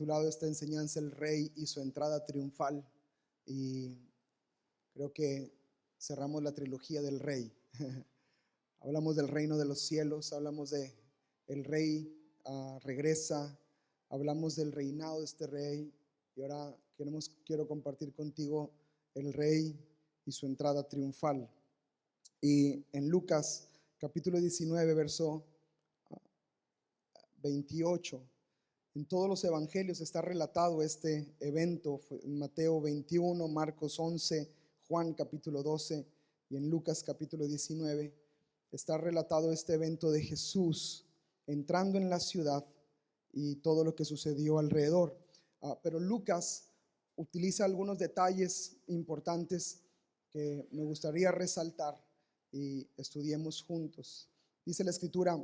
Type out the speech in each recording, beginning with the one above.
titulado esta enseñanza El Rey y su entrada triunfal, y creo que cerramos la trilogía del Rey. Hablamos del reino de los cielos, hablamos de el Rey regresa, hablamos del reinado de este Rey, y ahora quiero compartir contigo el Rey y su entrada triunfal. Y en Lucas capítulo 19 verso 28, en todos los evangelios está relatado este evento. En Mateo 21, Marcos 11, Juan capítulo 12 y en Lucas capítulo 19 está relatado este evento de Jesús entrando en la ciudad y todo lo que sucedió alrededor. Pero Lucas utiliza algunos detalles importantes que me gustaría resaltar y estudiemos juntos. Dice la escritura: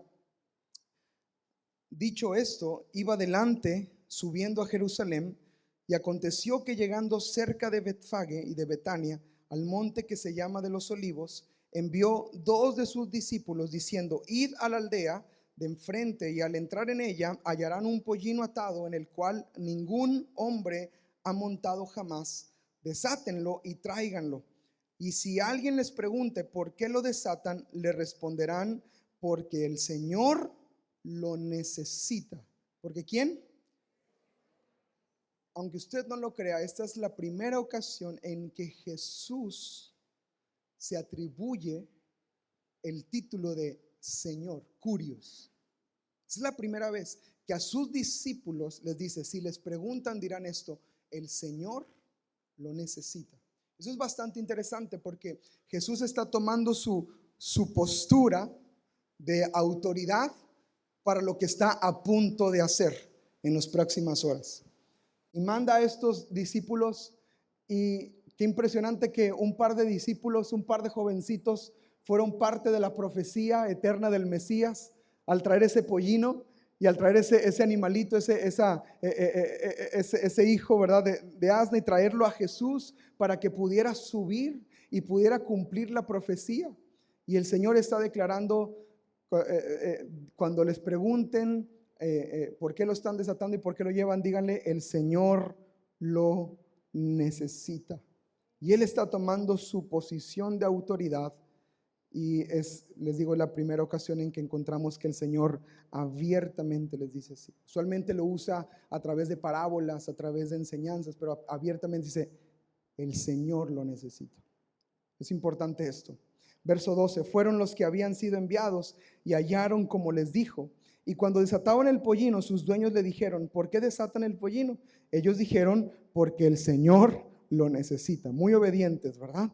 dicho esto, iba adelante subiendo a Jerusalén, y aconteció que llegando cerca de Betfage y de Betania, al monte que se llama de los Olivos, envió dos de sus discípulos diciendo: id a la aldea de enfrente, y al entrar en ella hallarán un pollino atado en el cual ningún hombre ha montado jamás. Desátenlo y tráiganlo. Y si alguien les pregunte por qué lo desatan, le responderán: porque el Señor lo necesita. ¿Porque quién? Aunque usted no lo crea, esta es la primera ocasión en que Jesús se atribuye el título de Señor, Curios. Es la primera vez que a sus discípulos les dice: si les preguntan dirán esto, el Señor lo necesita. Eso es bastante interesante porque Jesús está tomando su postura de autoridad para lo que está a punto de hacer en las próximas horas. Y manda a estos discípulos, y qué impresionante que un par de discípulos, un par de jovencitos, fueron parte de la profecía eterna del Mesías al traer ese pollino y al traer ese animalito, ese hijo, ¿verdad?, de asna, y traerlo a Jesús para que pudiera subir y pudiera cumplir la profecía. Y el Señor está declarando, cuando les pregunten por qué lo están desatando y por qué lo llevan, díganle: el Señor lo necesita. Y Él está tomando su posición de autoridad. Y les digo, la primera ocasión en que encontramos que el Señor abiertamente les dice así. Usualmente lo usa a través de parábolas, a través de enseñanzas, pero abiertamente dice: el Señor lo necesita. Es importante esto. Verso 12: fueron los que habían sido enviados y hallaron como les dijo. Y cuando desataban el pollino, sus dueños le dijeron: ¿por qué desatan el pollino? Ellos dijeron: porque el Señor lo necesita. Muy obedientes, ¿verdad?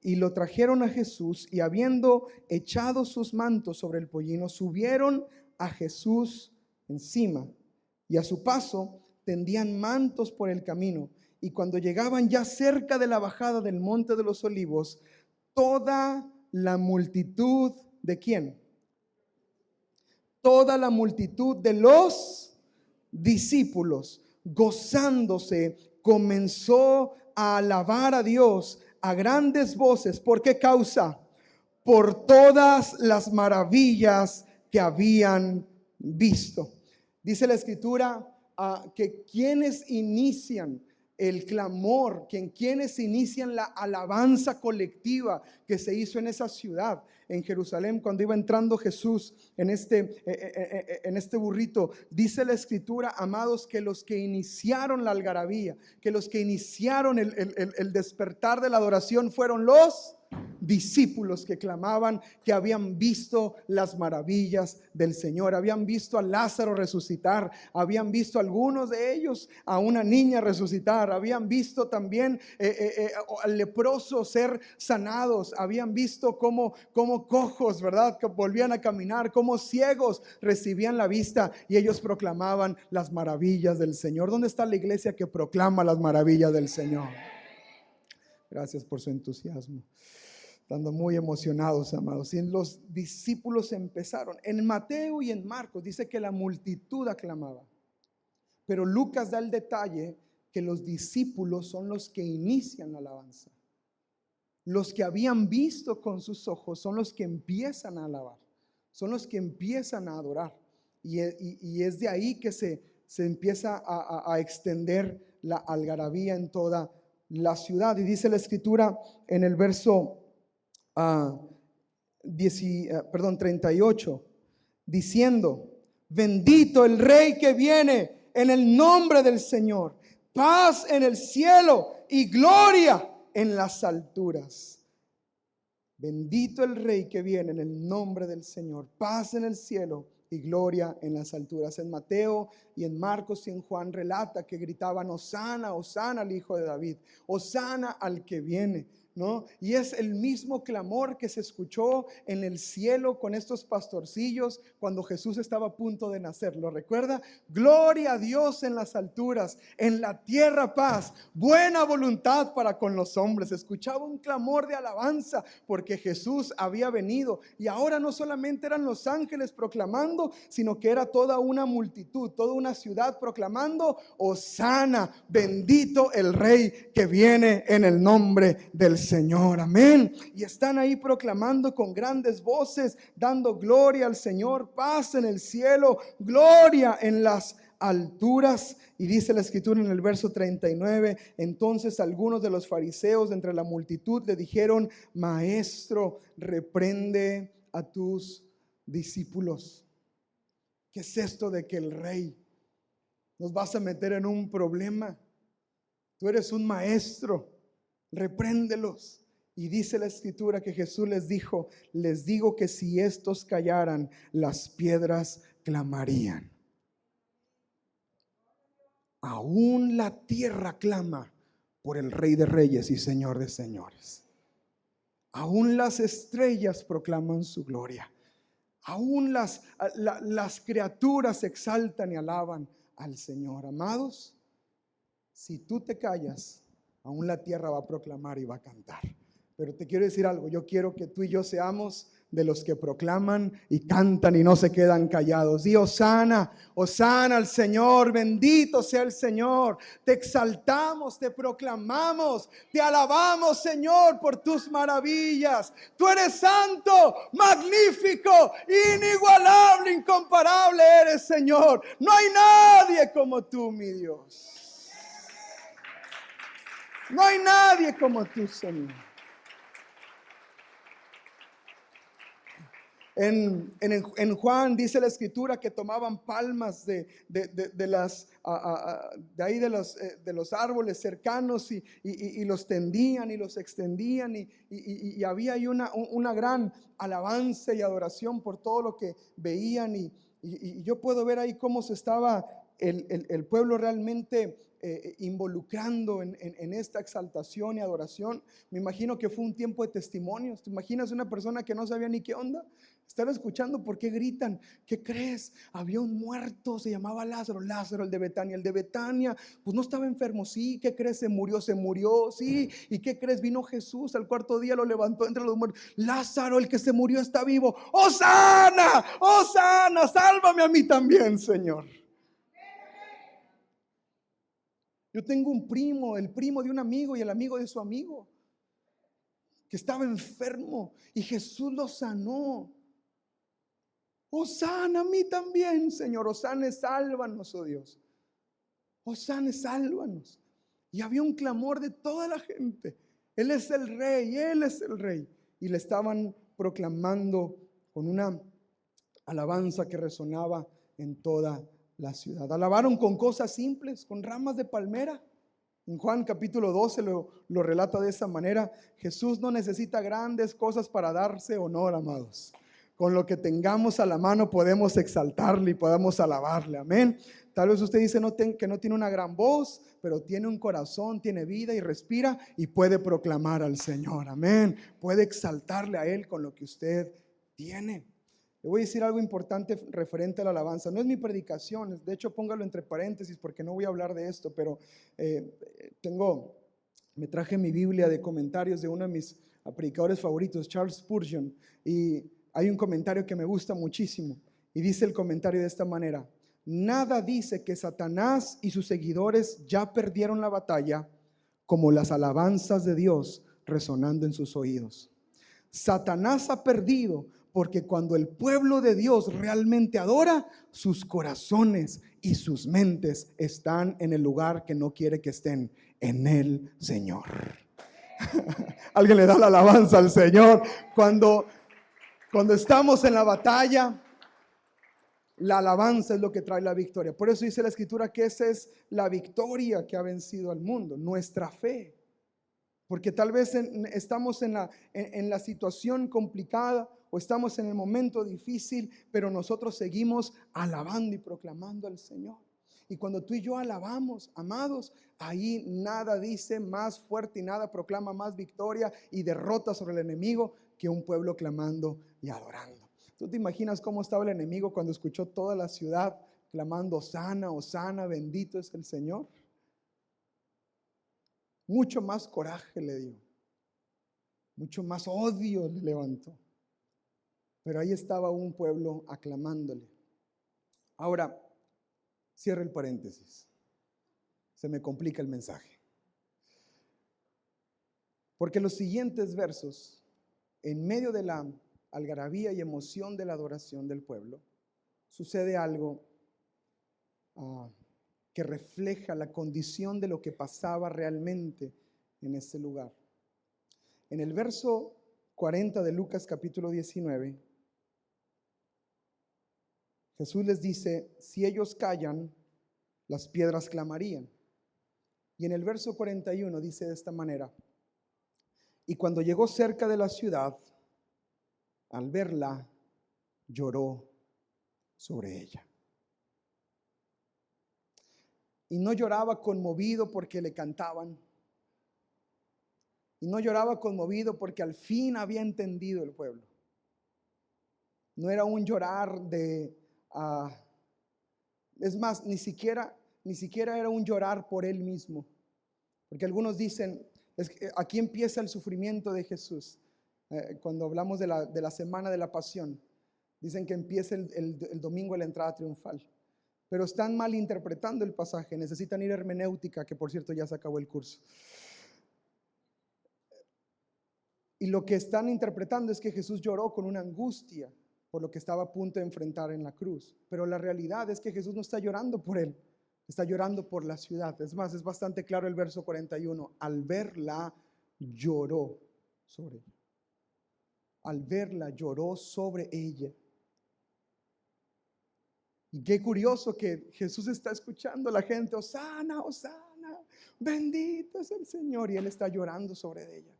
Y lo trajeron a Jesús, y habiendo echado sus mantos sobre el pollino, subieron a Jesús encima, y a su paso tendían mantos por el camino. Y cuando llegaban ya cerca de la bajada del monte de los Olivos, toda la multitud, ¿de quién? Toda la multitud de los discípulos, gozándose, comenzó a alabar a Dios a grandes voces. ¿Por qué causa? Por todas las maravillas que habían visto. Dice la escritura que quienes inician el clamor, quienes inician la alabanza colectiva que se hizo en esa ciudad, en Jerusalén, cuando iba entrando Jesús en este burrito, dice la escritura, amados, que los que iniciaron la algarabía, que los que iniciaron el despertar de la adoración fueron los discípulos que clamaban que habían visto las maravillas del Señor, habían visto a Lázaro resucitar, habían visto algunos de ellos a una niña resucitar, habían visto también al leproso ser sanados, habían visto cómo cojos, ¿verdad?, que volvían a caminar, cómo ciegos recibían la vista, y ellos proclamaban las maravillas del Señor. ¿Dónde está la iglesia que proclama las maravillas del Señor? Gracias por su entusiasmo. Estando muy emocionados, amados. Y los discípulos empezaron. En Mateo y en Marcos dice que la multitud aclamaba, pero Lucas da el detalle que los discípulos son los que inician la alabanza. Los que habían visto con sus ojos son los que empiezan a alabar, son los que empiezan a adorar. Y es de ahí que se se empieza a extender la algarabía en toda la ciudad. Y dice la escritura en el verso 38, diciendo: bendito el Rey que viene en el nombre del Señor, paz en el cielo y gloria en las alturas. Bendito el Rey que viene en el nombre del Señor, paz en el cielo y gloria en las alturas. En Mateo y en Marcos y en Juan relata que gritaban: Hosana, Hosana al Hijo de David, Hosana al que viene, ¿no? Y es el mismo clamor que se escuchó en el cielo con estos pastorcillos cuando Jesús estaba a punto de nacer. ¿Lo recuerda? Gloria a Dios en las alturas, en la tierra paz, buena voluntad para con los hombres. Escuchaba un clamor de alabanza porque Jesús había venido, y ahora no solamente eran los ángeles proclamando, sino que era toda una multitud, toda una ciudad proclamando: Hosana, bendito el Rey que viene en el nombre del Señor. Amén. Y están ahí proclamando con grandes voces, dando gloria al Señor, paz en el cielo, gloria en las alturas. Y dice la escritura en el verso 39: entonces algunos de los fariseos de entre la multitud le dijeron: Maestro, reprende a tus discípulos. ¿Qué es esto de que el Rey nos vas a meter en un problema? Tú eres un maestro, repréndelos. Y dice la escritura que Jesús les dijo: les digo que si estos callaran, las piedras clamarían. Aún la tierra clama por el Rey de Reyes y Señor de Señores. Aún las estrellas proclaman su gloria. Aún las criaturas exaltan y alaban al Señor. Amados, si tú te callas, aún la tierra va a proclamar y va a cantar. Pero te quiero decir algo: yo quiero que tú y yo seamos de los que proclaman y cantan y no se quedan callados. Di Hosana, Hosana al Señor, bendito sea el Señor. Te exaltamos, te proclamamos, te alabamos, Señor, por tus maravillas. Tú eres santo, magnífico, inigualable, incomparable eres, Señor. No hay nadie como tú, mi Dios. No hay nadie como tú, Señor. En Juan dice la escritura que tomaban palmas de los árboles cercanos y los tendían y los extendían, y había ahí una gran alabanza y adoración por todo lo que veían, y yo puedo ver ahí cómo se estaba el pueblo realmente involucrando en esta exaltación y adoración. Me imagino que fue un tiempo de testimonios. ¿Te imaginas una persona que no sabía ni qué onda? Estaba escuchando por qué gritan. ¿Qué crees? Había un muerto, se llamaba Lázaro, el de Betania. El de Betania, pues no estaba enfermo. Sí, ¿qué crees? Se murió. Sí, ¿y qué crees? Vino Jesús al cuarto día, lo levantó entre los muertos. Lázaro, el que se murió, está vivo. ¡Hosana! ¡Hosana! Sálvame a mí también, Señor. Yo tengo un primo, el primo de un amigo y el amigo de su amigo, que estaba enfermo y Jesús lo sanó. Hosana a mí también, Señor. Hosana, sálvanos, oh Dios. Hosana, sálvanos. Y había un clamor de toda la gente: Él es el Rey, Él es el Rey. Y le estaban proclamando con una alabanza que resonaba en toda la ciudad. Alabaron con cosas simples, con ramas de palmera. En Juan capítulo 12 lo relata de esa manera. Jesús no necesita grandes cosas para darse honor, amados. Con lo que tengamos a la mano podemos exaltarle y podemos alabarle. Amén. Tal vez usted dice que no tiene una gran voz, pero tiene un corazón, tiene vida y respira y puede proclamar al Señor. Amén. Puede exaltarle a Él con lo que usted tiene. Le voy a decir algo importante referente a la alabanza. No es mi predicación, de hecho póngalo entre paréntesis porque no voy a hablar de esto, pero me traje mi Biblia de comentarios de uno de mis predicadores favoritos, Charles Spurgeon, y hay un comentario que me gusta muchísimo, y dice el comentario de esta manera: nada dice que Satanás y sus seguidores ya perdieron la batalla como las alabanzas de Dios resonando en sus oídos. Satanás ha perdido porque cuando el pueblo de Dios realmente adora, sus corazones y sus mentes están en el lugar que no quiere que estén, en el Señor. Alguien le da la alabanza al Señor. Cuando estamos en la batalla, la alabanza es lo que trae la victoria. Por eso dice la Escritura que esa es la victoria que ha vencido al mundo, nuestra fe. Porque tal vez estamos en la situación complicada o estamos en el momento difícil, pero nosotros seguimos alabando y proclamando al Señor. Y cuando tú y yo alabamos, amados, ahí nada dice más fuerte y nada proclama más victoria y derrota sobre el enemigo que un pueblo clamando y adorando. ¿Tú te imaginas cómo estaba el enemigo cuando escuchó toda la ciudad clamando Hosana, Hosana, bendito es el Señor? Mucho más coraje le dio, mucho más odio le levantó. Pero ahí estaba un pueblo aclamándole. Ahora, cierro el paréntesis. Se me complica el mensaje. Porque los siguientes versos, en medio de la algarabía y emoción de la adoración del pueblo, sucede algo que refleja la condición de lo que pasaba realmente en ese lugar. En el verso 40 de Lucas capítulo 19, Jesús les dice, si ellos callan, las piedras clamarían. Y en el verso 41 dice de esta manera, y cuando llegó cerca de la ciudad, al verla, lloró sobre ella. Y no lloraba conmovido porque le cantaban. Y no lloraba conmovido porque al fin había entendido el pueblo. No era un llorar es más, ni siquiera era un llorar por él mismo. Porque algunos dicen, aquí empieza el sufrimiento de Jesús. Cuando hablamos de la semana de la pasión, dicen que empieza el domingo de la entrada triunfal. Pero están mal interpretando el pasaje, necesitan ir a hermenéutica, que por cierto ya se acabó el curso. Y lo que están interpretando es que Jesús lloró con una angustia por lo que estaba a punto de enfrentar en la cruz. Pero la realidad es que Jesús no está llorando por él, está llorando por la ciudad. Es más, es bastante claro el verso 41. Al verla, lloró sobre ella. Al verla, lloró sobre ella. Y qué curioso que Jesús está escuchando a la gente, Hosana, Hosana, bendito es el Señor. Y él está llorando sobre ella.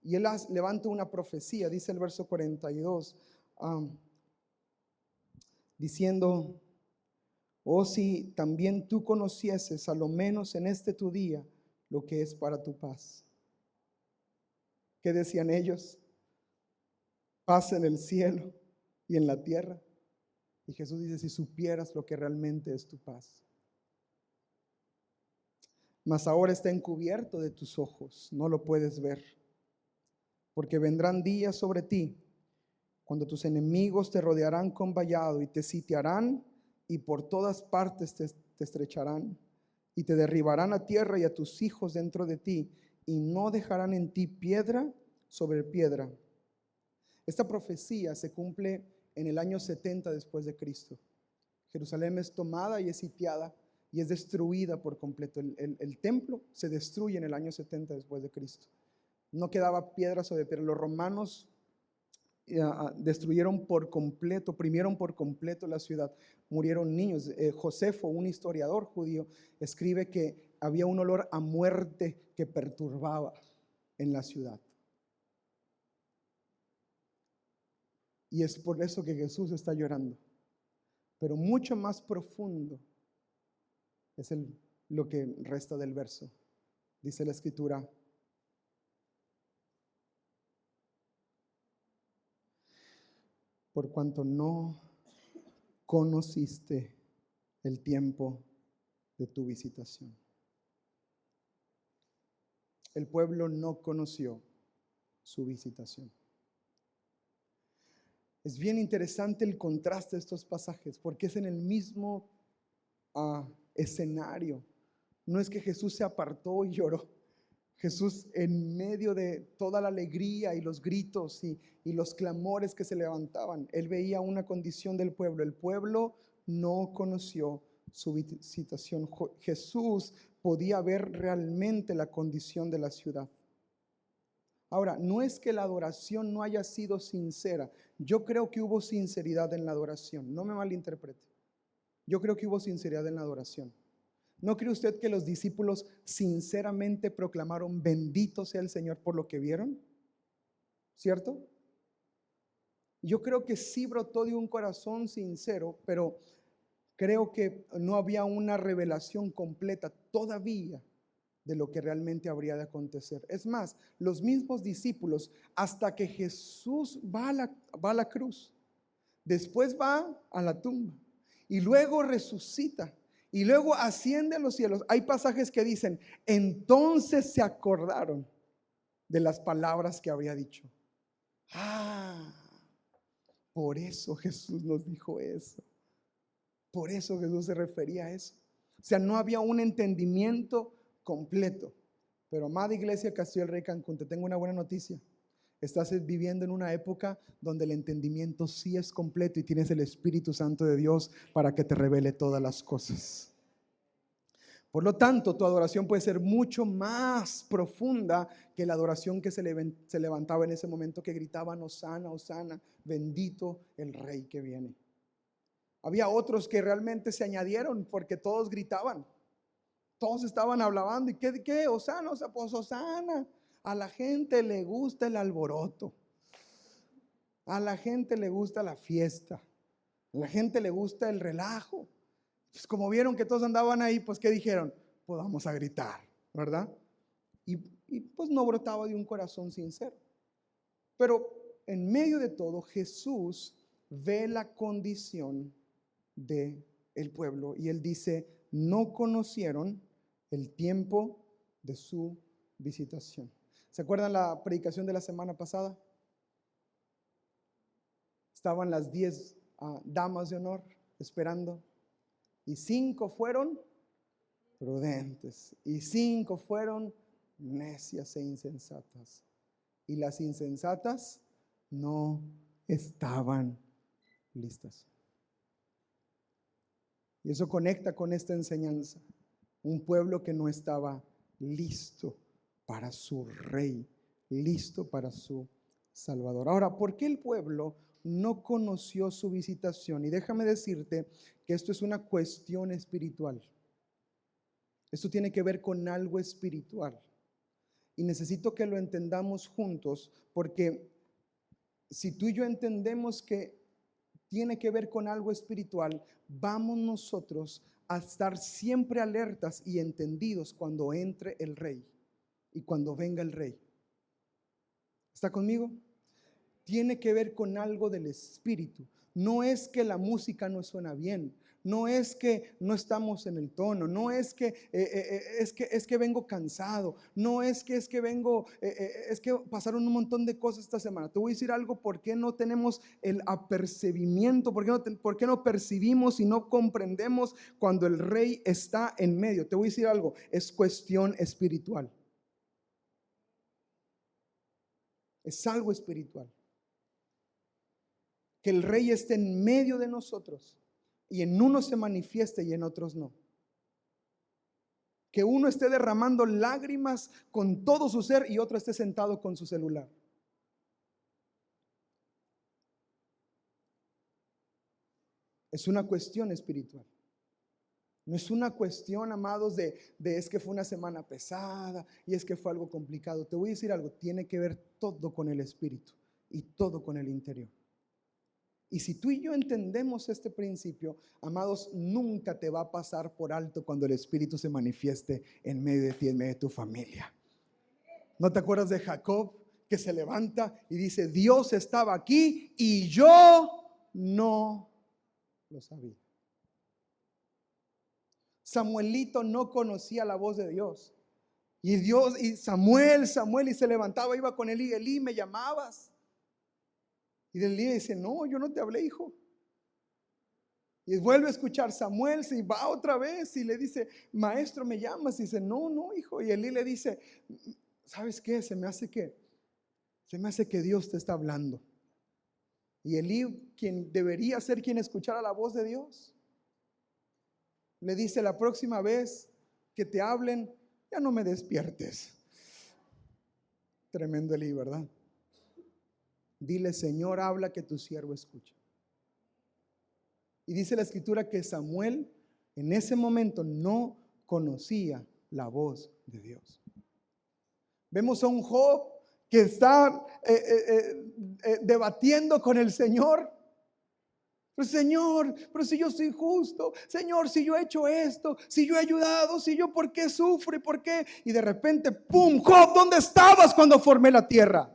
Y él levanta una profecía, dice el verso 42, diciendo, oh, si también tú conocieses, a lo menos en este tu día, lo que es para tu paz. ¿Qué decían ellos? Paz en el cielo y en la tierra. Y Jesús dice, si supieras lo que realmente es tu paz. Mas ahora está encubierto de tus ojos, no lo puedes ver. Porque vendrán días sobre ti, cuando tus enemigos te rodearán con vallado y te sitiarán y por todas partes te estrecharán y te derribarán a tierra y a tus hijos dentro de ti y no dejarán en ti piedra sobre piedra. Esta profecía se cumple en el año 70 después de Cristo. Jerusalén es tomada y es sitiada y es destruida por completo. El templo se destruye en el año 70 después de Cristo. No quedaba piedra sobre piedra. Los romanos destruyeron por completo, oprimieron por completo la ciudad. Murieron niños. Josefo, un historiador judío, escribe que había un olor a muerte que perturbaba en la ciudad. Y es por eso que Jesús está llorando. Pero mucho más profundo es lo que resta del verso. Dice la Escritura, por cuanto no conociste el tiempo de tu visitación. El pueblo no conoció su visitación. Es bien interesante el contraste de estos pasajes porque es en el mismo escenario. No es que Jesús se apartó y lloró. Jesús, en medio de toda la alegría y los gritos y los clamores que se levantaban, él veía una condición del pueblo. El pueblo no conoció su situación. Jesús podía ver realmente la condición de la ciudad. Ahora, no es que la adoración no haya sido sincera. Yo creo que hubo sinceridad en la adoración. No me malinterprete. Yo creo que hubo sinceridad en la adoración. ¿No cree usted que los discípulos sinceramente proclamaron bendito sea el Señor por lo que vieron? ¿Cierto? Yo creo que sí brotó de un corazón sincero, pero creo que no había una revelación completa todavía de lo que realmente habría de acontecer. Es más, los mismos discípulos, hasta que Jesús va a la cruz, después va a la tumba y luego resucita y luego asciende a los cielos. Hay pasajes que dicen, entonces se acordaron de las palabras que había dicho. Por eso Jesús nos dijo eso. Por eso Jesús se refería a eso. O sea, no había un entendimiento completo. Pero amada iglesia Castillo del Rey Cancún, te tengo una buena noticia. Estás viviendo en una época donde el entendimiento sí es completo y tienes el Espíritu Santo de Dios para que te revele todas las cosas. Por lo tanto, tu adoración puede ser mucho más profunda que la adoración que se levantaba en ese momento, que gritaban Hosana, Hosana, bendito el Rey que viene. Había otros que realmente se añadieron porque todos gritaban. Todos estaban hablando. ¿Y qué? Hosana, pues Hosana. A la gente le gusta el alboroto. A la gente le gusta la fiesta. A la gente le gusta el relajo. Pues como vieron que todos andaban ahí, pues ¿qué dijeron? Pues vamos a gritar, ¿verdad? Y pues no brotaba de un corazón sincero. Pero en medio de todo, Jesús ve la condición del pueblo y él dice, no conocieron el tiempo de su visitación. ¿Se acuerdan la predicación de la semana pasada? Estaban las 10 damas de honor esperando y 5 fueron prudentes y 5 fueron necias e insensatas, y las insensatas no estaban listas. Y eso conecta con esta enseñanza. Un pueblo que no estaba listo para su rey, listo para su Salvador. Ahora, ¿por qué el pueblo no conoció su visitación? Y déjame decirte que esto es una cuestión espiritual. Esto tiene que ver con algo espiritual. Y necesito que lo entendamos juntos, porque si tú y yo entendemos que tiene que ver con algo espiritual, vamos nosotros a estar siempre alertas y entendidos cuando entre el rey y cuando venga el rey. ¿Está conmigo? Tiene que ver con algo del espíritu. No es que la música no suena bien, no es que no estamos en el tono, no es que es que vengo cansado, no es que vengo, es que pasaron un montón de cosas esta semana. Te voy a decir algo: ¿por qué no tenemos el apercibimiento? ¿Por qué no percibimos y no comprendemos cuando el rey está en medio? Te voy a decir algo: es cuestión espiritual. Es algo espiritual. Que el rey esté en medio de nosotros y en unos se manifieste y en otros no. Que uno esté derramando lágrimas con todo su ser y otro esté sentado con su celular. Es una cuestión espiritual. No es una cuestión, amados, de es que fue una semana pesada y es que fue algo complicado. Te voy a decir algo: tiene que ver todo con el espíritu y todo con el interior. Y si tú y yo entendemos este principio, amados, nunca te va a pasar por alto cuando el Espíritu se manifieste en medio de ti, en medio de tu familia. ¿No te acuerdas de Jacob, que se levanta y dice: Dios estaba aquí y yo no lo sabía? Samuelito no conocía la voz de Dios. Y Samuel, y se levantaba, iba con Elí: Elí, ¿me llamabas? Y Elí dice: no, yo no te hablé, hijo. Y vuelve a escuchar Samuel, y va otra vez y le dice: maestro, ¿me llamas? Y dice: no, hijo. Y Elí le dice: ¿sabes qué? Se me hace que Dios te está hablando. Y Elí, quien debería ser quien escuchara la voz de Dios, le dice: la próxima vez que te hablen, ya no me despiertes. Tremendo Elí, ¿verdad? Dile: Señor, habla, que tu siervo escucha. Y dice la escritura que Samuel en ese momento no conocía la voz de Dios. Vemos a un Job que está debatiendo con el Señor. Pero Señor, pero si yo soy justo, Señor, si yo he hecho esto, si yo he ayudado, si yo, ¿por qué sufro y por qué? Y de repente, ¡pum! Job, ¿dónde estabas cuando formé la tierra?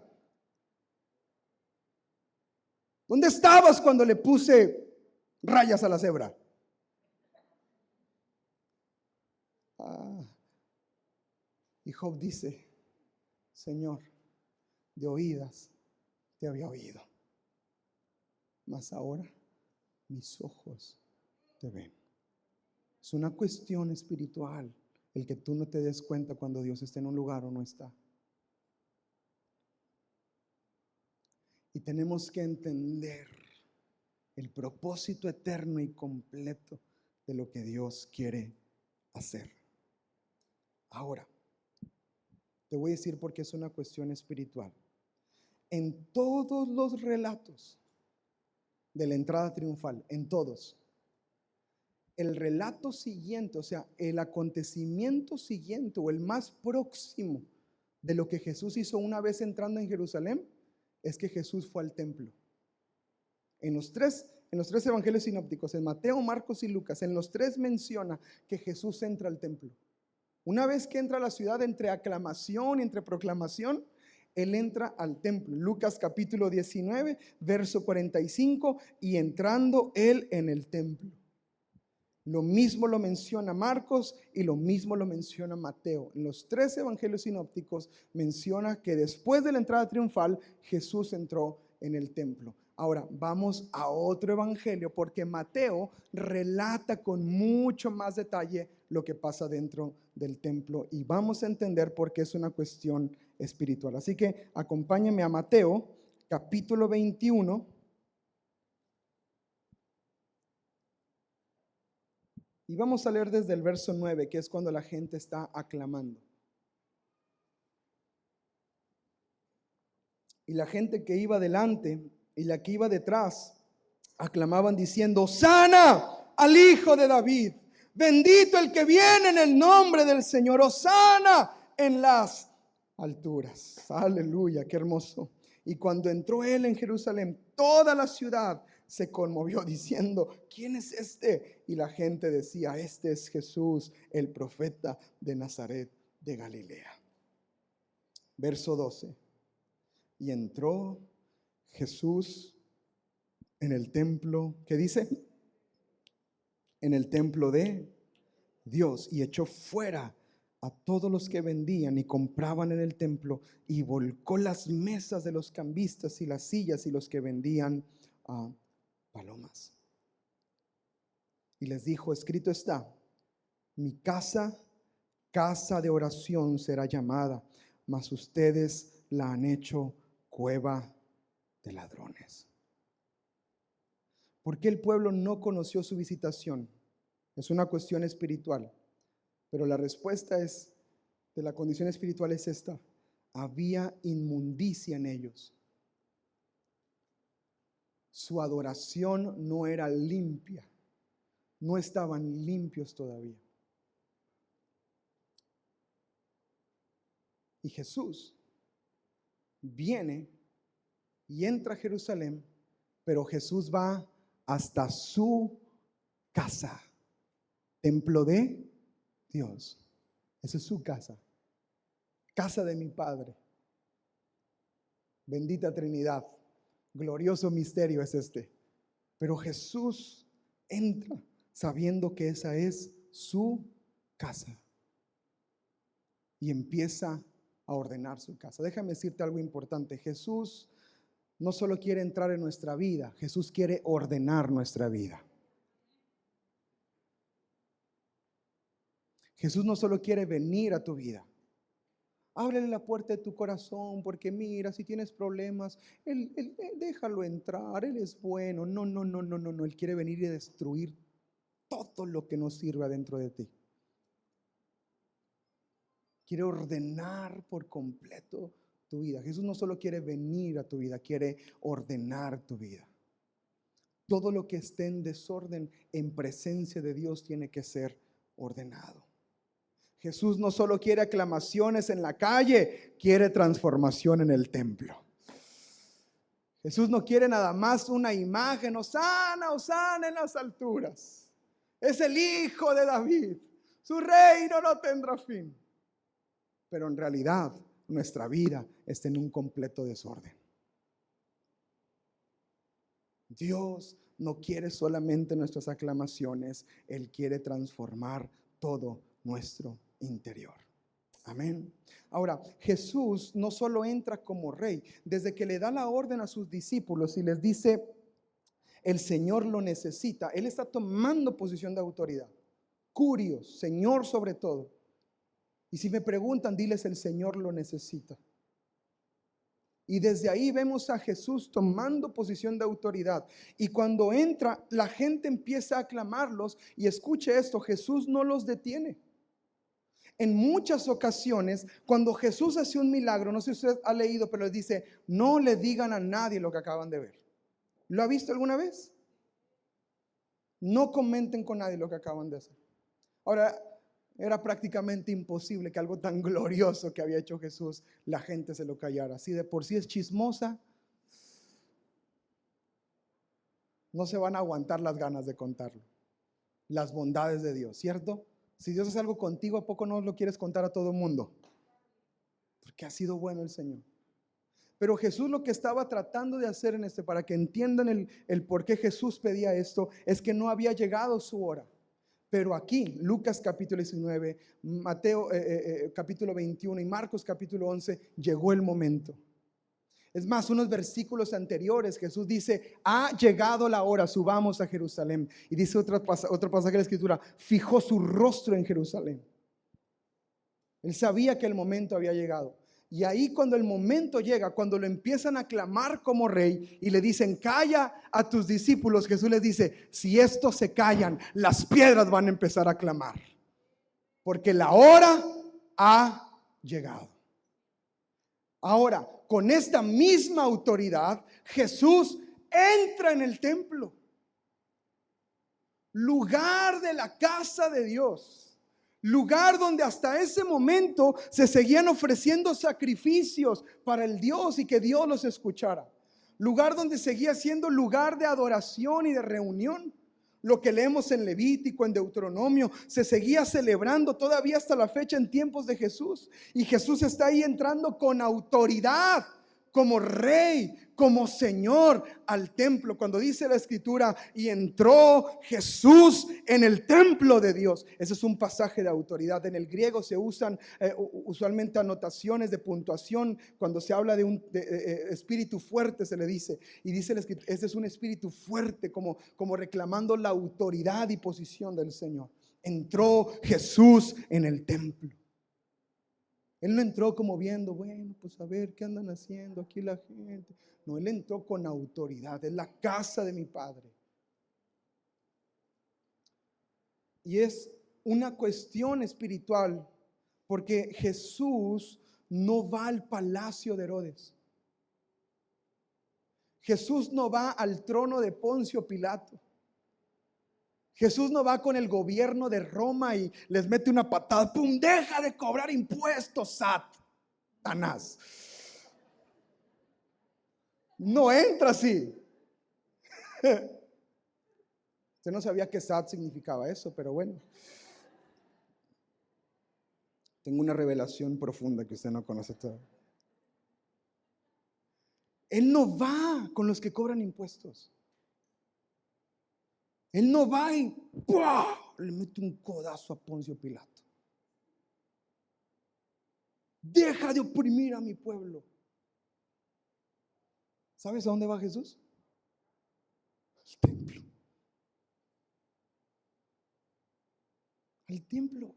¿Dónde estabas cuando le puse rayas a la cebra? Y Job dice: Señor, de oídas te había oído, mas ahora mis ojos te ven. Es una cuestión espiritual el que tú no te des cuenta cuando Dios está en un lugar o no está. Y tenemos que entender el propósito eterno y completo de lo que Dios quiere hacer. Ahora, te voy a decir por qué es una cuestión espiritual. En todos los relatos de la entrada triunfal, en todos, el relato siguiente, o sea, el acontecimiento siguiente o el más próximo de lo que Jesús hizo una vez entrando en Jerusalén, es que Jesús fue al templo. En los tres evangelios sinópticos, en Mateo, Marcos y Lucas, en los tres menciona que Jesús entra al templo. Una vez que entra a la ciudad, entre aclamación y entre proclamación, Él entra al templo. Lucas capítulo 19, verso 45, y entrando Él en el templo. Lo mismo lo menciona Marcos y lo mismo lo menciona Mateo. En los tres evangelios sinópticos menciona que después de la entrada triunfal, Jesús entró en el templo. Ahora vamos a otro evangelio, porque Mateo relata con mucho más detalle lo que pasa dentro del templo, y vamos a entender por qué es una cuestión espiritual. Así que acompáñenme a Mateo capítulo 21. Y vamos a leer desde el verso 9, que es cuando la gente está aclamando. Y la gente que iba delante y la que iba detrás aclamaban diciendo: ¡Hosana al Hijo de David! Bendito el que viene en el nombre del Señor. ¡Hosana en las alturas! Aleluya, qué hermoso. Y cuando entró él en Jerusalén, toda la ciudad se conmovió diciendo: ¿quién es este? Y la gente decía: este es Jesús, el profeta de Nazaret de Galilea. Verso 12. Y entró Jesús en el templo, ¿qué dice? En el templo de Dios, y echó fuera a todos los que vendían y compraban en el templo, y volcó las mesas de los cambistas y las sillas y los que vendían palomas. Y les dijo: escrito está, mi casa, casa de oración será llamada, mas ustedes la han hecho cueva de ladrones. ¿Por qué el pueblo no conoció su visitación? Es una cuestión espiritual, pero la respuesta de la condición espiritual es esta: había inmundicia en ellos. Su adoración no era limpia, no estaban limpios todavía. Y Jesús viene y entra a Jerusalén, pero Jesús va hasta su casa, templo de Dios. Esa es su casa, casa de mi Padre. Bendita Trinidad, glorioso misterio es este. Pero Jesús entra sabiendo que esa es su casa y empieza a ordenar su casa. Déjame decirte algo importante. Jesús no solo quiere entrar en nuestra vida, Jesús quiere ordenar nuestra vida. Jesús no solo quiere venir a tu vida, Ábrele la puerta de tu corazón, porque mira, si tienes problemas, déjalo entrar, Él es bueno. No, no, no, no, no, no. Él quiere venir y destruir todo lo que no sirva dentro de ti. Quiere ordenar por completo tu vida. Jesús no solo quiere venir a tu vida, quiere ordenar tu vida. Todo lo que esté en desorden en presencia de Dios tiene que ser ordenado. Jesús no solo quiere aclamaciones en la calle, quiere transformación en el templo. Jesús no quiere nada más una imagen, Hosana, Hosana en las alturas. Es el Hijo de David. Su reino no tendrá fin. Pero en realidad nuestra vida está en un completo desorden. Dios no quiere solamente nuestras aclamaciones, Él quiere transformar todo nuestro interior. Amén. Ahora, Jesús no solo entra como rey, desde que le da la orden a sus discípulos y les dice, el Señor lo necesita, Él está tomando posición de autoridad. Curios, Señor sobre todo. Y si me preguntan, diles, el Señor lo necesita. Y desde ahí vemos a Jesús tomando posición de autoridad. Y cuando entra, la gente empieza a aclamarlos. Y escuche esto, Jesús no los detiene. En muchas ocasiones, cuando Jesús hace un milagro, no sé si usted ha leído, pero les dice, no le digan a nadie lo que acaban de ver. ¿Lo ha visto alguna vez? No comenten con nadie lo que acaban de hacer. Ahora, era prácticamente imposible que algo tan glorioso que había hecho Jesús, la gente se lo callara. Si de por sí es chismosa, no se van a aguantar las ganas de contarlo. Las bondades de Dios, ¿cierto? Si Dios hace algo contigo, ¿a poco no lo quieres contar a todo el mundo? Porque ha sido bueno el Señor. Pero Jesús lo que estaba tratando de hacer para que entiendan el por qué Jesús pedía esto, es que no había llegado su hora. Pero aquí, Lucas capítulo 19, Mateo capítulo 21 y Marcos capítulo 11, llegó el momento. Es más, unos versículos anteriores, Jesús dice, ha llegado la hora, subamos a Jerusalén. Y dice otro pasaje de la Escritura, fijó su rostro en Jerusalén. Él sabía que el momento había llegado. Y ahí cuando el momento llega, cuando lo empiezan a aclamar como rey y le dicen, calla a tus discípulos, Jesús les dice, si estos se callan, las piedras van a empezar a clamar. Porque la hora ha llegado. Ahora, con esta misma autoridad, Jesús entra en el templo, lugar de la casa de Dios. Lugar donde hasta ese momento se seguían ofreciendo sacrificios para el Dios y que Dios los escuchara. Lugar donde seguía siendo lugar de adoración y de reunión. Lo que leemos en Levítico, en Deuteronomio, se seguía celebrando todavía hasta la fecha en tiempos de Jesús. Y Jesús está ahí entrando con autoridad, como rey, como Señor al templo. Cuando dice la Escritura, y entró Jesús en el templo de Dios. Ese es un pasaje de autoridad. En el griego se usan usualmente anotaciones de puntuación. Cuando se habla de un espíritu fuerte, se le dice. Y dice la Escritura, ese es un espíritu fuerte, como reclamando la autoridad y posición del Señor. Entró Jesús en el templo. Él no entró como viendo, bueno, pues a ver qué andan haciendo aquí la gente. No, Él entró con autoridad. Es la casa de mi Padre. Y es una cuestión espiritual, porque Jesús no va al palacio de Herodes. Jesús no va al trono de Poncio Pilato. Jesús no va con el gobierno de Roma y les mete una patada, ¡pum! Deja de cobrar impuestos, Satanás. No entra así. Usted no sabía que Sat significaba eso, pero bueno. Tengo una revelación profunda que usted no conoce todavía. Él no va con los que cobran impuestos. Él no va y ¡pua! Le mete un codazo a Poncio Pilato. Deja de oprimir a mi pueblo. ¿Sabes a dónde va Jesús? Al templo. Al templo.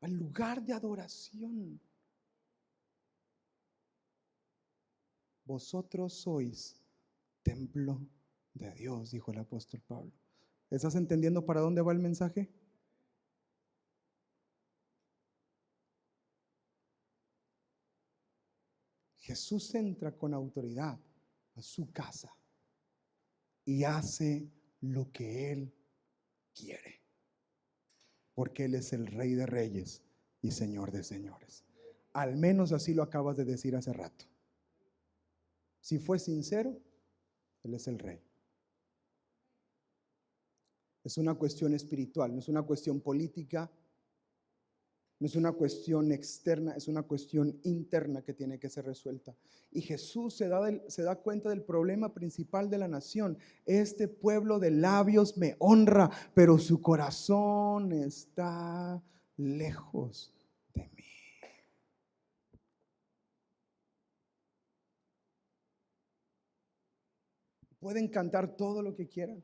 al lugar de adoración. Vosotros sois templo de Dios, dijo el apóstol Pablo. ¿Estás entendiendo para dónde va el mensaje? Jesús entra con autoridad a su casa y hace lo que Él quiere, porque Él es el Rey de Reyes y Señor de Señores. Al menos así lo acabas de decir hace rato. Si fue sincero, Él es el Rey. Es una cuestión espiritual, no es una cuestión política, no es una cuestión externa, es una cuestión interna que tiene que ser resuelta. Y Jesús se da cuenta del problema principal de la nación. Este pueblo de labios me honra, pero su corazón está lejos de mí. Pueden cantar todo lo que quieran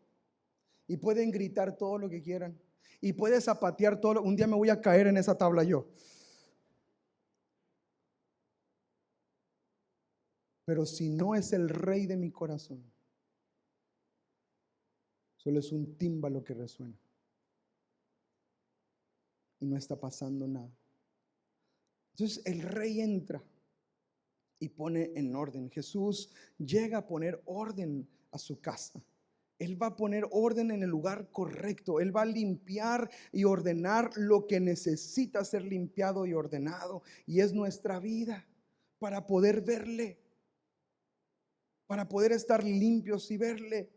y pueden gritar todo lo que quieran y pueden zapatear todo. Un día me voy a caer en esa tabla yo. Pero si no es el Rey de mi corazón, solo es un tímbalo que resuena y no está pasando nada. Entonces el Rey entra y pone en orden. Jesús llega a poner orden a su casa. Él va a poner orden en el lugar correcto. Él va a limpiar y ordenar lo que necesita ser limpiado y ordenado. Y es nuestra vida para poder verle, para poder estar limpios y verle.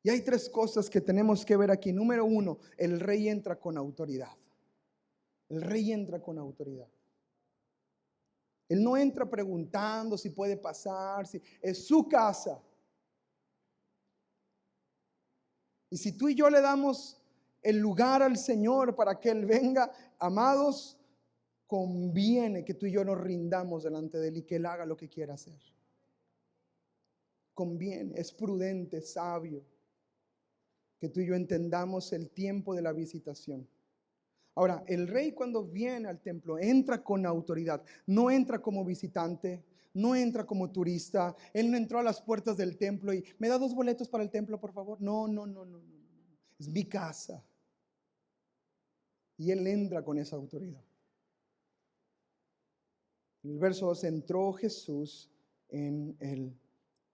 Y hay tres cosas que tenemos que ver aquí. Número uno, el Rey entra con autoridad. El Rey entra con autoridad. Él no entra preguntando si puede pasar, si es su casa. Y si tú y yo le damos el lugar al Señor para que Él venga, amados, conviene que tú y yo nos rindamos delante de Él y que Él haga lo que quiera hacer. Conviene, es prudente, sabio, que tú y yo entendamos el tiempo de la visitación. Ahora, el Rey cuando viene al templo entra con autoridad, no entra como visitante, no entra como turista. Él no entró a las puertas del templo y me da 2 boletos para el templo, por favor. No. Es mi casa. Y Él entra con esa autoridad. En el verso 2, entró Jesús en el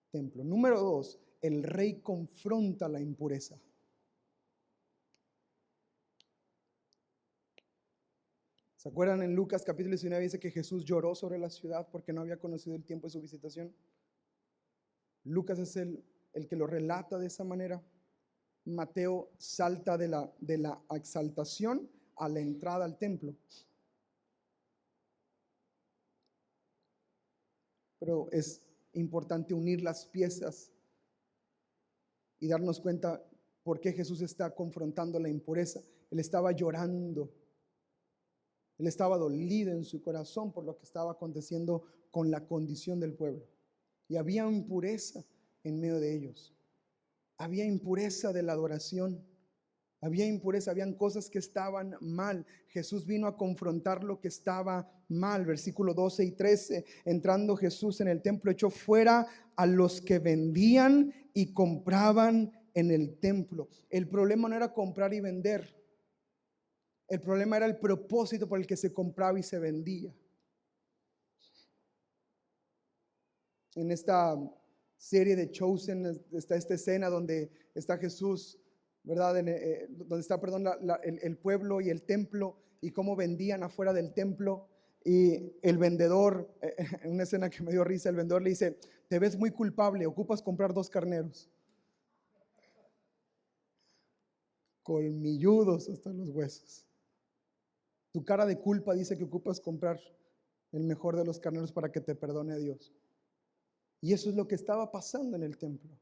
templo. Número 2, el Rey confronta la impureza. ¿Se acuerdan en Lucas capítulo 19 dice que Jesús lloró sobre la ciudad porque no había conocido el tiempo de su visitación? Lucas es el que lo relata de esa manera. Mateo salta de la exaltación a la entrada al templo. Pero es importante unir las piezas y darnos cuenta por qué Jesús está confrontando la impureza. Él estaba llorando. Él estaba dolido en su corazón por lo que estaba aconteciendo con la condición del pueblo. Y había impureza en medio de ellos. Había impureza de la adoración. Había impureza, habían cosas que estaban mal. Jesús vino a confrontar lo que estaba mal. Versículo 12 y 13. Entrando Jesús en el templo, echó fuera a los que vendían y compraban en el templo. El problema no era comprar y vender. El problema era el propósito por el que se compraba y se vendía. En esta serie de Chosen está esta escena donde está Jesús, ¿verdad? Donde está, el pueblo y el templo y cómo vendían afuera del templo. Y el vendedor, en una escena que me dio risa, el vendedor le dice: te ves muy culpable, ocupas comprar 2 carneros. Colmilludos hasta los huesos. Tu cara de culpa dice que ocupas comprar el mejor de los carneros para que te perdone Dios. Y eso es lo que estaba pasando en el templo.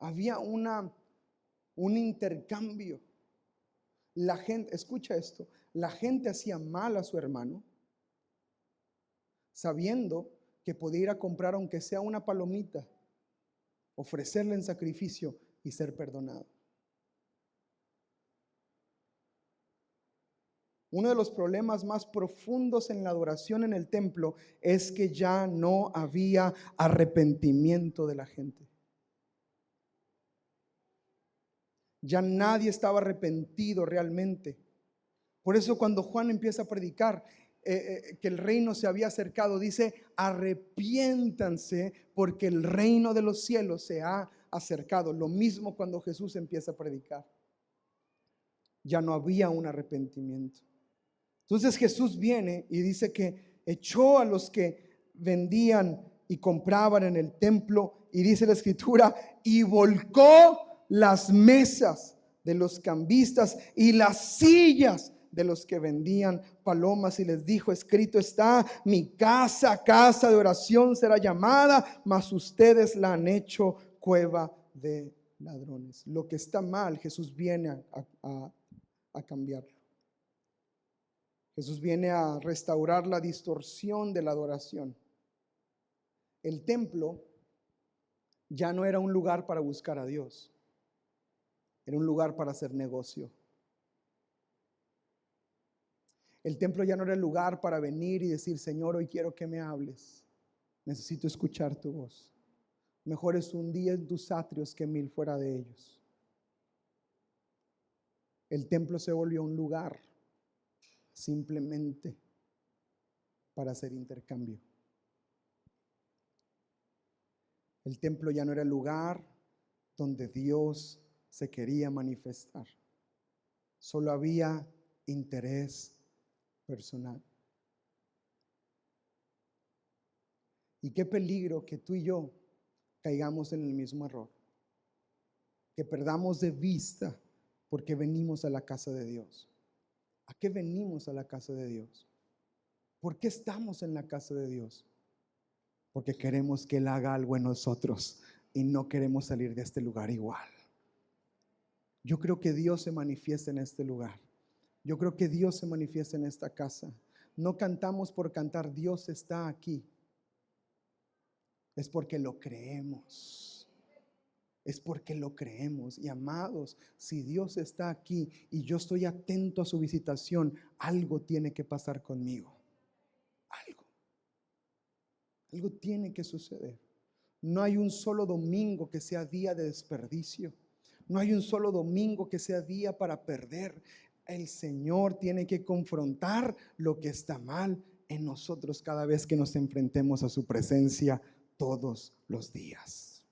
Había un intercambio. La gente, escucha esto, la gente hacía mal a su hermano, sabiendo que podía ir a comprar aunque sea una palomita, ofrecerle en sacrificio y ser perdonado. Uno de los problemas más profundos en la adoración en el templo es que ya no había arrepentimiento de la gente. Ya nadie estaba arrepentido realmente. Por eso cuando Juan empieza a predicar que el reino se había acercado, dice: arrepiéntanse porque el reino de los cielos se ha acercado. Lo mismo cuando Jesús empieza a predicar. Ya no había un arrepentimiento. Entonces Jesús viene y dice que echó a los que vendían y compraban en el templo, y dice la escritura, y volcó las mesas de los cambistas y las sillas de los que vendían palomas, y les dijo: escrito está, mi casa, casa de oración será llamada, mas ustedes la han hecho cueva de ladrones. Lo que está mal, Jesús viene a cambiarlo. Jesús viene a restaurar la distorsión de la adoración. El templo ya no era un lugar para buscar a Dios, era un lugar para hacer negocio. El templo ya no era el lugar para venir y decir: Señor, hoy quiero que me hables, necesito escuchar tu voz. Mejor es un día en tus atrios que 1000 fuera de ellos. El templo se volvió un lugar simplemente para hacer intercambio. El templo ya no era el lugar donde Dios se quería manifestar. Solo había interés personal. Y qué peligro que tú y yo caigamos en el mismo error, que perdamos de vista porque venimos a la casa de Dios. ¿A qué venimos a la casa de Dios? ¿Por qué estamos en la casa de Dios? Porque queremos que Él haga algo en nosotros y no queremos salir de este lugar igual. Yo creo que Dios se manifiesta en este lugar. Yo creo que Dios se manifiesta en esta casa. No cantamos por cantar, Dios está aquí. Es porque lo creemos. Es porque lo creemos. Y amados, si Dios está aquí y yo estoy atento a su visitación, algo tiene que pasar conmigo. Algo tiene que suceder. No hay un solo domingo que sea día de desperdicio. No hay un solo domingo que sea día para perder. El Señor tiene que confrontar lo que está mal en nosotros cada vez que nos enfrentemos a su presencia todos los días.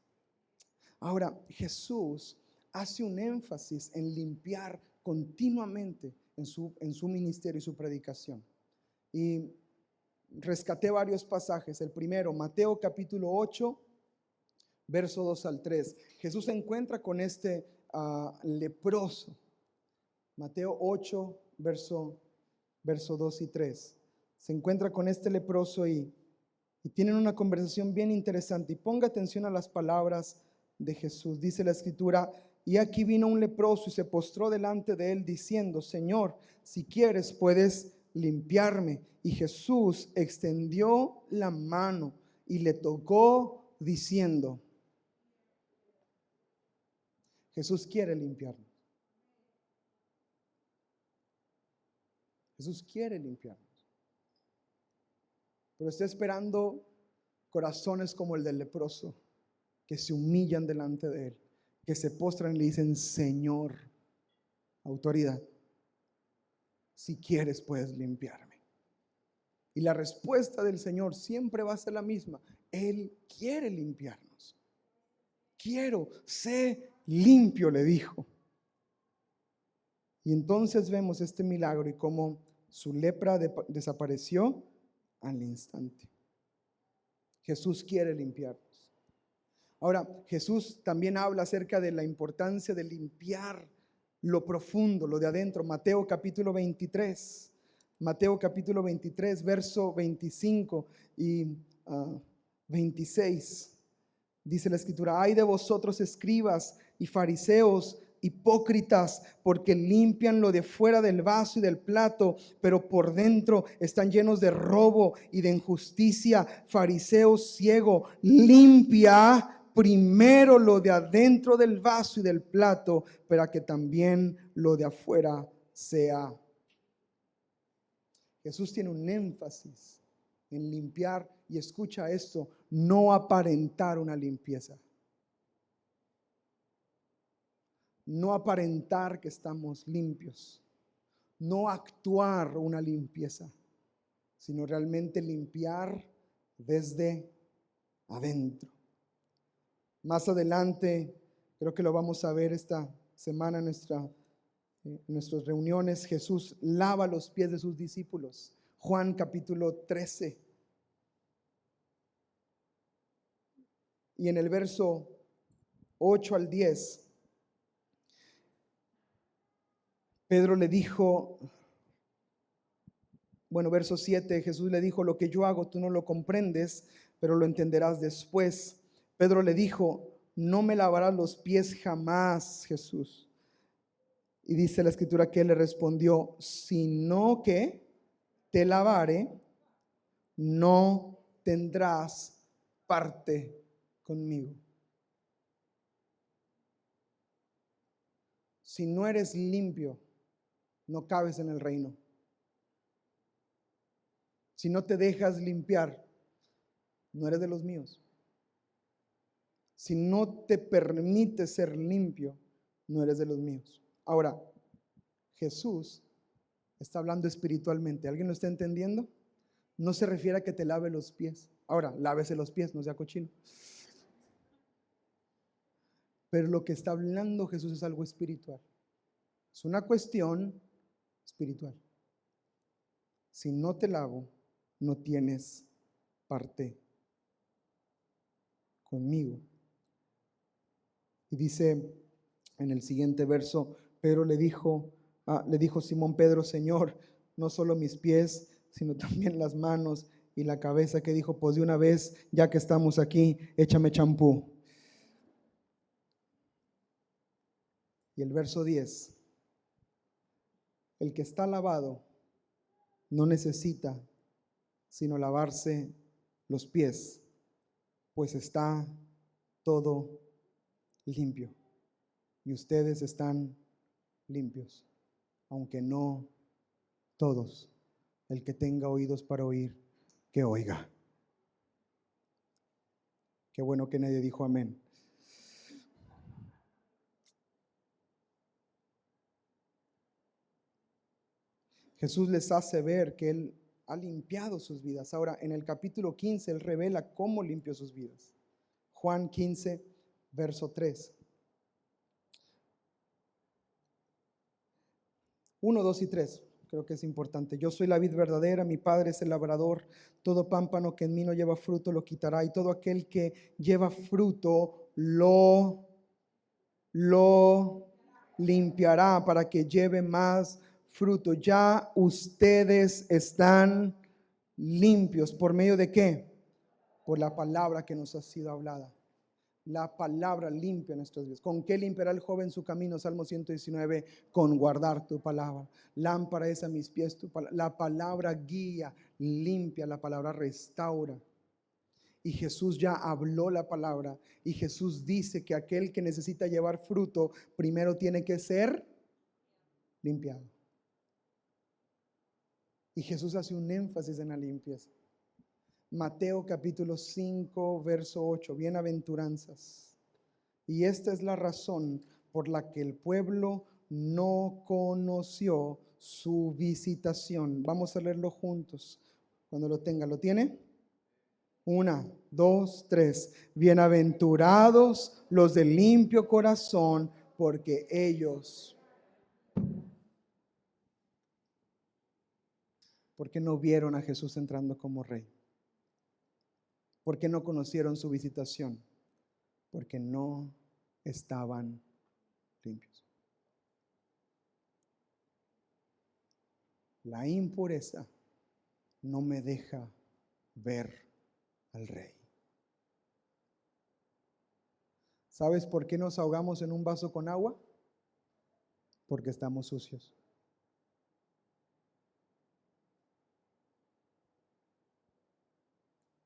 Ahora, Jesús hace un énfasis en limpiar continuamente en su ministerio y su predicación. Y rescaté varios pasajes. El primero, Mateo capítulo 8, verso 2 al 3. Jesús se encuentra con este leproso. Mateo 8, verso 2 y 3. Se encuentra con este leproso y tienen una conversación bien interesante. Y ponga atención a las palabras de Jesús. Dice la escritura: y aquí vino un leproso y se postró delante de él diciendo: Señor, si quieres puedes limpiarme. Y Jesús extendió la mano y le tocó diciendo. Jesús quiere limpiarnos. Jesús quiere limpiarnos. Pero está esperando corazones como el del leproso, que se humillan delante de él, que se postran y le dicen: Señor, autoridad, si quieres puedes limpiarme. Y la respuesta del Señor siempre va a ser la misma. Él quiere limpiarnos. Quiero, sé limpio, le dijo. Y entonces vemos este milagro y cómo su lepra desapareció al instante. Jesús quiere limpiarnos. Ahora, Jesús también habla acerca de la importancia de limpiar lo profundo, lo de adentro. Mateo capítulo 23. Mateo capítulo 23, verso 25 y 26. Dice la escritura: ay de vosotros, escribas y fariseos, hipócritas, porque limpian lo de fuera del vaso y del plato, pero por dentro están llenos de robo y de injusticia. Fariseo ciego, limpia primero lo de adentro del vaso y del plato, para que también lo de afuera sea Jesús tiene un énfasis en limpiar, y escucha esto, no aparentar una limpieza. No aparentar que estamos limpios, no actuar una limpieza, sino realmente limpiar desde adentro. Más adelante, creo que lo vamos a ver esta semana en nuestras reuniones, Jesús lava los pies de sus discípulos. Juan capítulo 13. Y en el verso 8 al 10, Pedro le dijo, verso 7, Jesús le dijo, lo que yo hago tú no lo comprendes, pero lo entenderás después. Pedro le dijo, no me lavarás los pies jamás, Jesús. Y dice la escritura que él le respondió, sino que te lavare, no tendrás parte conmigo. Si no eres limpio, no cabes en el reino. Si no te dejas limpiar, no eres de los míos. Si no te permites ser limpio, no eres de los míos. Ahora, Jesús está hablando espiritualmente. ¿Alguien lo está entendiendo? No se refiere a que te lave los pies. Ahora, lávese los pies, no sea cochino. Pero lo que está hablando Jesús es algo espiritual. Es una cuestión espiritual. Si no te lavo, no tienes parte conmigo. Y dice en el siguiente verso, Pedro le dijo Simón Pedro, Señor, no solo mis pies, sino también las manos y la cabeza, que dijo, pues de una vez, ya que estamos aquí, échame champú. Y el verso 10, el que está lavado no necesita sino lavarse los pies, pues está todo limpio. Y ustedes están limpios, aunque no todos. El que tenga oídos para oír, que oiga. Qué bueno que nadie dijo amén. Jesús les hace ver que Él ha limpiado sus vidas. Ahora, en el capítulo 15, Él revela cómo limpió sus vidas. Juan 15, verso 3. 1, 2 y 3. Creo que es importante. Yo soy la vid verdadera, mi Padre es el labrador. Todo pámpano que en mí no lleva fruto lo quitará, y todo aquel que lleva fruto lo limpiará para que lleve más fruto. Ya ustedes están limpios. ¿Por medio de qué? Por la palabra que nos ha sido hablada. La palabra limpia nuestras vidas. ¿Con qué limpiará el joven su camino? Salmo 119, con guardar tu palabra. Lámpara es a mis pies tu palabra. La palabra guía, limpia, la palabra restaura. Y Jesús ya habló la palabra, y Jesús dice que aquel que necesita llevar fruto primero tiene que ser limpiado. Y Jesús hace un énfasis en la limpieza. Mateo capítulo 5, verso 8, bienaventuranzas. Y esta es la razón por la que el pueblo no conoció su visitación. Vamos a leerlo juntos cuando lo tenga. ¿Lo tiene? 1, 2, 3. Bienaventurados los de limpio corazón, porque ellos. Porque no vieron a Jesús entrando como rey. Porque no conocieron su visitación. Porque no estaban limpios. La impureza no me deja ver al rey. ¿Sabes por qué nos ahogamos en un vaso con agua? Porque estamos sucios.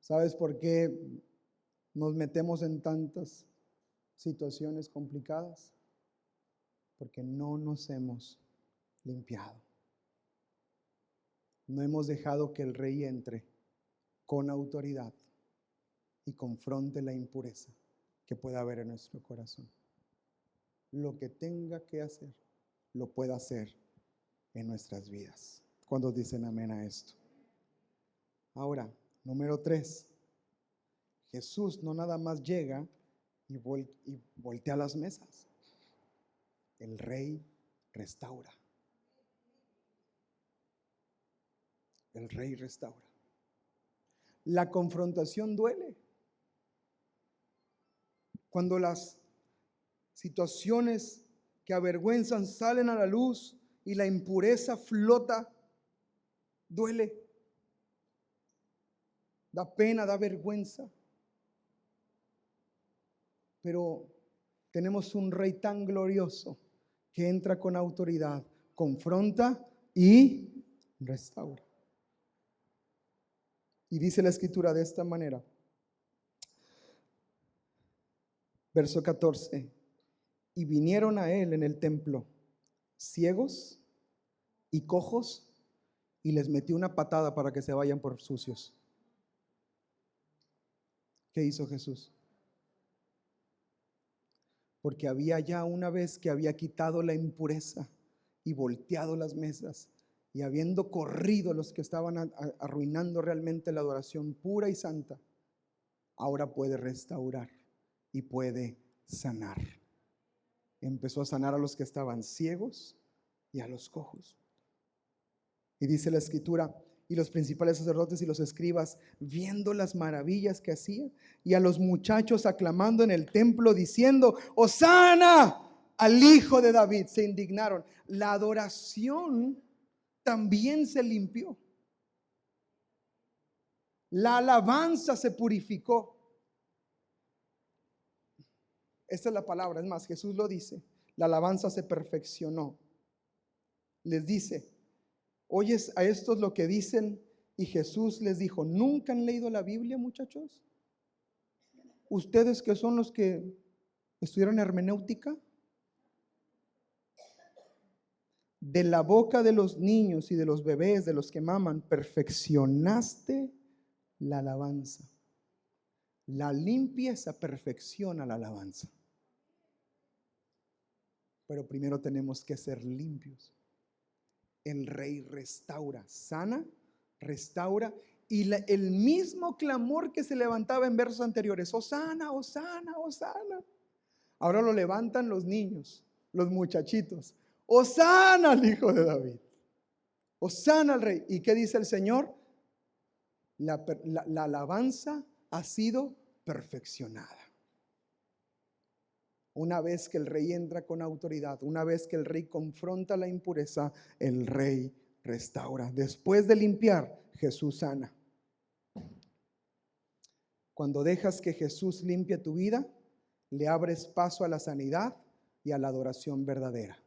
¿Sabes por qué nos metemos en tantas situaciones complicadas? Porque no nos hemos limpiado. no hemos dejado que el Rey entre con autoridad y confronte la impureza que pueda haber en nuestro corazón. Lo que tenga que hacer, lo pueda hacer en nuestras vidas. ¿Cuántos dicen amén a esto? Ahora, número 3. Jesús no nada más llega y voltea las mesas. El Rey restaura. El Rey restaura. La confrontación duele. Cuando las situaciones que avergüenzan salen a la luz y la impureza flota, duele. Da pena, da vergüenza. Pero tenemos un Rey tan glorioso que entra con autoridad, confronta y restaura. Y dice la Escritura de esta manera. Verso 14. Y vinieron a él en el templo ciegos y cojos y les metió una patada para que se vayan por sucios. ¿Qué hizo Jesús? Porque había ya una vez que había quitado la impureza y volteado las mesas y habiendo corrido los que estaban arruinando realmente la adoración pura y santa, ahora puede restaurar y puede sanar. Empezó a sanar a los que estaban ciegos y a los cojos. Y dice la Escritura, y los principales sacerdotes y los escribas, viendo las maravillas que hacía, y a los muchachos aclamando en el templo, diciendo, Hosana al Hijo de David, se indignaron. La adoración también se limpió. La alabanza se purificó. Esta es la palabra, es más, Jesús lo dice. La alabanza se perfeccionó. Les dice, oyes a estos lo que dicen, y Jesús les dijo, ¿nunca han leído la Biblia, muchachos? Ustedes que son los que estudiaron hermenéutica. De la boca de los niños y de los bebés, de los que maman, perfeccionaste la alabanza. La limpieza perfecciona la alabanza. Pero primero tenemos que ser limpios. El Rey restaura, sana, restaura. Y el mismo clamor que se levantaba en versos anteriores, Hosana, Hosana, Hosana, ahora lo levantan los niños, los muchachitos. Hosana al Hijo de David. Hosana al Rey. ¿Y qué dice el Señor? La alabanza ha sido perfeccionada. Una vez que el Rey entra con autoridad, una vez que el Rey confronta la impureza, el Rey restaura. Después de limpiar, Jesús sana. Cuando dejas que Jesús limpie tu vida, le abres paso a la sanidad y a la adoración verdadera.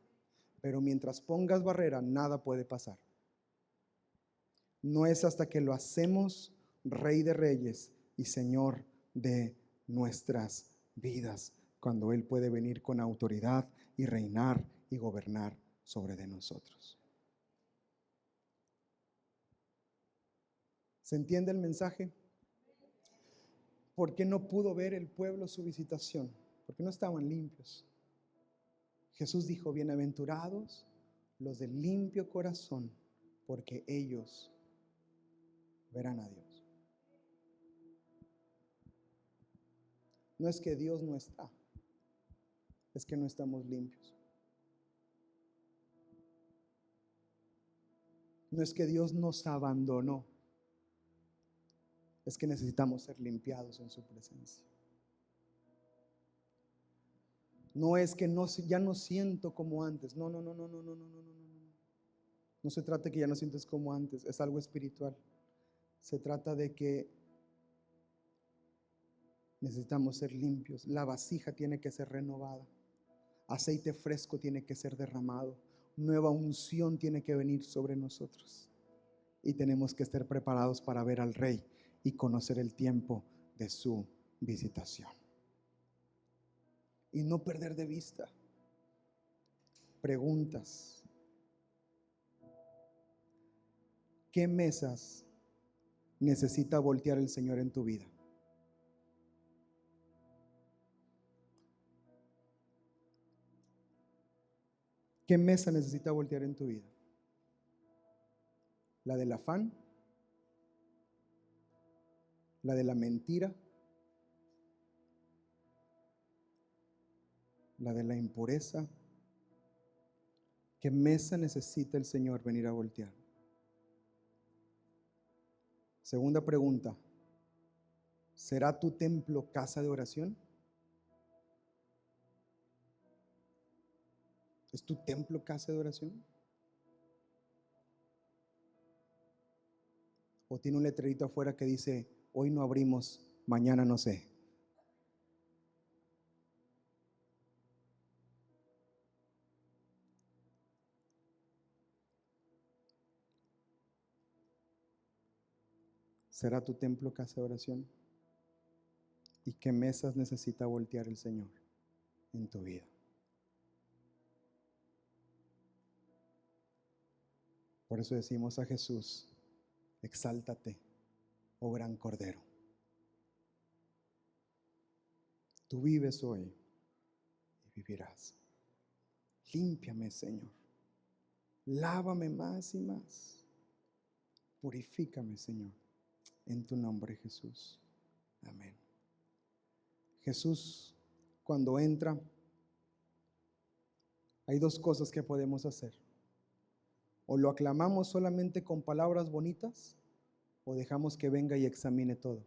Pero mientras pongas barrera, nada puede pasar. No es hasta que lo hacemos Rey de Reyes y Señor de nuestras vidas, cuando Él puede venir con autoridad y reinar y gobernar sobre de nosotros. ¿Se entiende el mensaje? ¿Por qué no pudo ver el pueblo su visitación? Porque no estaban limpios. Jesús dijo, bienaventurados los de limpio corazón, porque ellos verán a Dios. No es que Dios no está, es que no estamos limpios. No es que Dios nos abandonó, es que necesitamos ser limpiados en su presencia. No es que ya no siento como antes. No. No se trata de que ya no sientes como antes, es algo espiritual. Se trata de que necesitamos ser limpios. La vasija tiene que ser renovada. Aceite fresco tiene que ser derramado. Nueva unción tiene que venir sobre nosotros. Y tenemos que estar preparados para ver al Rey y conocer el tiempo de su visitación. Y no perder de vista preguntas. ¿Qué mesas necesita voltear el Señor en tu vida? ¿Qué mesa necesita voltear en tu vida? ¿La del afán? ¿La de la mentira? ¿La de la impureza? ¿Qué mesa necesita el Señor venir a voltear? Segunda pregunta, ¿será tu templo casa de oración? ¿Es tu templo casa de oración? ¿O tiene un letrerito afuera que dice, hoy no abrimos, mañana no sé? ¿Será tu templo casa de oración? ¿Y qué mesas necesita voltear el Señor en tu vida? Por eso decimos a Jesús, exáltate, oh gran Cordero. Tú vives hoy y vivirás. Límpiame, Señor. Lávame más y más. Purifícame, Señor. En tu nombre, Jesús. Amén. Jesús, cuando entra, hay dos cosas que podemos hacer. O lo aclamamos solamente con palabras bonitas, o dejamos que venga y examine todo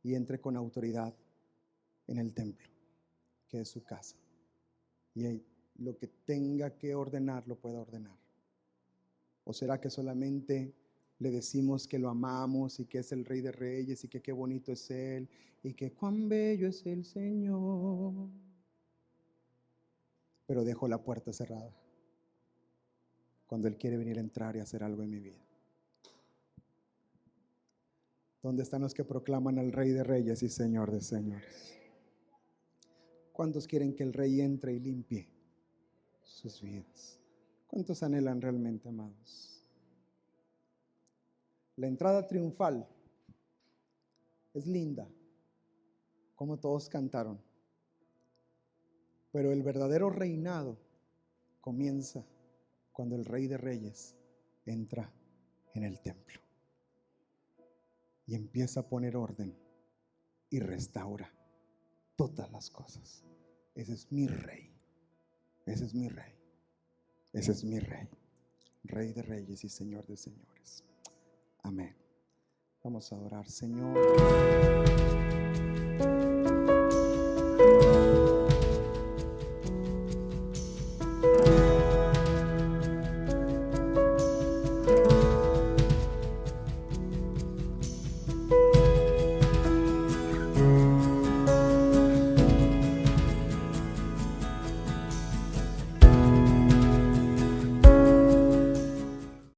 y entre con autoridad en el templo, que es su casa. Y ahí, lo que tenga que ordenar, lo pueda ordenar. ¿O será que solamente le decimos que lo amamos y que es el Rey de Reyes y que qué bonito es Él y que cuán bello es el Señor? Pero dejo la puerta cerrada cuando Él quiere venir a entrar y hacer algo en mi vida. ¿Dónde están los que proclaman al Rey de Reyes y Señor de Señores? ¿Cuántos quieren que el Rey entre y limpie sus vidas? ¿Cuántos anhelan realmente, amados? La entrada triunfal es linda, como todos cantaron, pero el verdadero reinado comienza cuando el Rey de Reyes entra en el templo y empieza a poner orden y restaura todas las cosas. Ese es mi Rey, ese es mi Rey, ese es mi Rey, Rey de Reyes y Señor de Señores. Amén. Vamos a adorar, Señor.